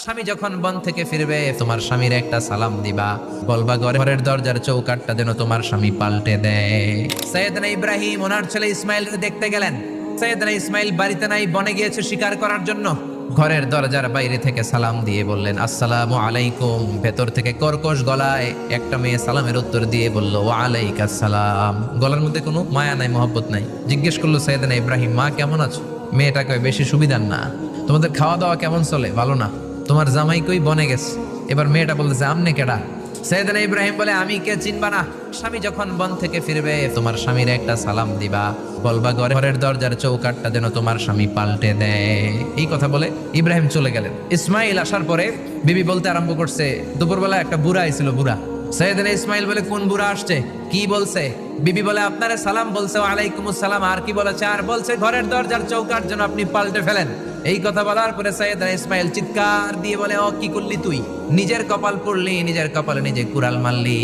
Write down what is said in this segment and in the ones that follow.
স্বামী যখন বন থেকে ফিরবে তোমার স্বামীর একটা সালাম দিবা, বলবা ঘরের দরজার চৌকাঠটা যেন তোমার স্বামী পাল্টে দেয়। সৈয়দনা ইব্রাহিম ওনার ছেলে ইসমাইল দেখতে গেলেন। সৈয়দনা ইসমাইল বাড়িতে নাই, বনে গিয়েছে শিকার করার জন্য। ঘরের দরজার বাইরে থেকে সালাম দিয়ে বললেন আসসালামু আলাইকুম। ভেতর থেকে কর্কশ গলায় একটা মেয়ে সালামের উত্তর দিয়ে বলল ওয়া আলাইকাস সালাম। গলার মধ্যে কোনো মায়া নাই, মহব্বত নাই। জিজ্ঞেস করলো সৈয়দনা ইব্রাহিম, মা কেমন আছো? মেয়েটা কয় বেশি সুবিধার না। তোমাদের খাওয়া দাওয়া কেমন চলে? ভালো না। তোমার জামাই কই? বনে গেছে। এবার মেয়েটা বলতেছে আমনে কেডা? সৈয়দনা ইব্রাহিম বলে আমি কে, চিনবা না? স্বামী যখন বন থেকে ফিরবে তোমার স্বামীর একটা সালাম দিবা, বলবা ঘরের দরজার চৌকাঠটা যেন তোমার স্বামী পাল্টে দেয়। এই কথা বলে ইব্রাহিম চলে গেলেন। ইসমাইল আসার পরে বিবি বলতে আরম্ভ করছে, দুপুরবেলা একটা বুড়া আইছিল। বুড়া সৈয়দনা ইসমাইল বলে কোন বুড়া আসছে? কি বলছে? বিবি বলে আপনারে সালাম বলছে, ওয়ালাইকুমুস সালাম। আর কি বলেছে? আর বলছে ঘরের দরজার চৌকাঠ যেন আপনি পাল্টে ফেলেন। এই কথা বলার পরে সৈয়দনা ইসমাইল চিৎকার দিয়ে বলে ও কি করলি তুই? নিজের কপাল পড়লি, নিজের কপালে নিজে কুড়াল মারলি।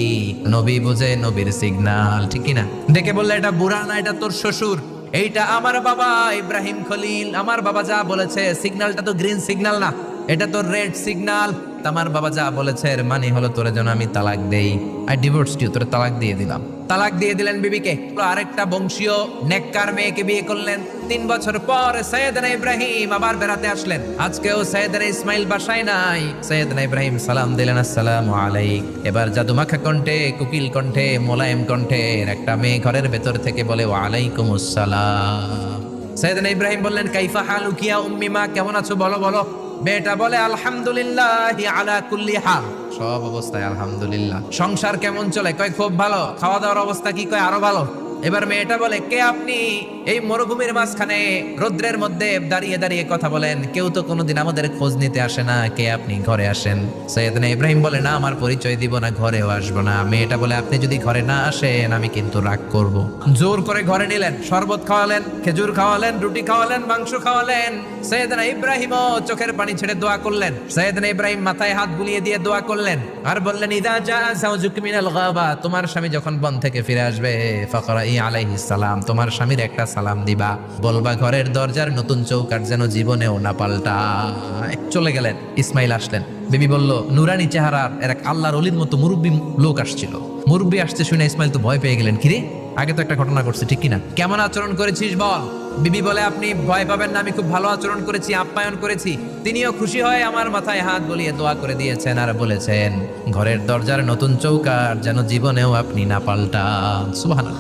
নবী বুঝে নবীর সিগনাল, ঠিক কি না? দেখে বললে এটা বুড়া না, এটা তোর শ্বশুর। এইটা আমার বাবা ইব্রাহিম খলিল। আমার বাবা যা বলেছে, সিগন্যালটা তো গ্রিন সিগন্যাল না, এটা তো রেড সিগন্যাল। আমার বাবা যা বলেছে এর মানে হলো তোরে যেন আমি তালাক দেই। আই ডিভোর্সড ইউ, তোরে তালাক দিয়ে দিলাম। তালাক দিয়ে দিলেন বিবিকে। আরেকটা বংশীয় নেককার মেয়েকে বিয়ে করলেন। 3 বছর পর সৈয়দনা ইব্রাহিম আবার বেড়াতে আসলেন। আজকেও সৈয়দনা ইসমাইল বাসায় নাই। সৈয়দনা ইব্রাহিম সালাম দিলেন আসসালামু আলাইক। এবার জাদুমাখা কণ্ঠে, কুকিল কণ্ঠে, মোলায়েম কণ্ঠে একটা মেয়ে ঘরের ভেতর থেকে বলে ওয়া আলাইকুমুস সালাম। সৈয়দনা ইব্রাহিম বললেন কাইফা হালুকি ইয়া উম্মি, মা কেমন আছো বলো বলো। মেয়েটা বলে আলহামদুলিল্লাহি আলা কুল্লি হাল, সব অবস্থায় আলহামদুলিল্লাহ। সংসার কেমন চলে? কয় খুব ভালো। খাওয়া দাওয়ার অবস্থা কি? কয় আরো ভালো। এবার মেয়েটা বলে কে আপনি? এই মরুভূমির মাঝখানে রৌদ্রের মধ্যে দাঁড়িয়ে দাঁড়িয়ে কথা বলেন, কেউ তো কোনোদিন আমাদের খোঁজ নিতে আসে না। কে আপনি? ঘরে আসেন। সৈয়দনা ইব্রাহিম বলে না, আমার পরিচয় দিব না, ঘরেও আসবো না। মেয়েটা বলে আপনি যদি ঘরে না আসেন আমি কিন্তু রাগ করব। জোর করে ঘরে নিলেন, শরবত খাওয়ালেন, খেজুর খাওয়ালেন, রুটি খাওয়ালেন, মাংস খাওয়ালেন। সৈয়দনা ইব্রাহিমও চোখের পানি ছেড়ে দোয়া করলেন। সৈয়দনা ইব্রাহিম মাথায় হাত বুলিয়ে দিয়ে দোয়া করলেন আর বললেন ইদা জা যাওজুক মিনাল গাবা, তোমার স্বামী যখন বন থেকে ফিরে আসবে ফাকরাই আলাইহিস সালাম, তোমার স্বামীর একটা সালাম দিবা, বলবা ঘরের দরজার নতুন চৌকাঠ যেন জীবনেও না পাল্টায়। চলে গেলেন। ইসমাইল আসলেন। বিবি বলল নুরানি চেহারার এক আল্লাহর ওলির মতো মুরব্বী লোক আসছিল। মুরব্বী আসছে শুনে ইসমাইল তো ভয় পেয়ে গেলেন। কিরে, আগে তো একটা ঘটনা ঘটছে, ঠিক কিনা? কেমন আচরণ করেছিস বল। বিবি বলে আপনি ভয় পাবেন না, আমি খুব ভালো আচরণ করেছি, আপ্যায়ন করেছি। তিনিও খুশি হয়ে আমার মাথায় হাত বুলিয়ে দোয়া করে দিয়েছেন আর বলেছেন ঘরের দরজার নতুন চৌকাঠ যেন জীবনেও আপনি না পাল্টান। সুবহানাল্লাহ।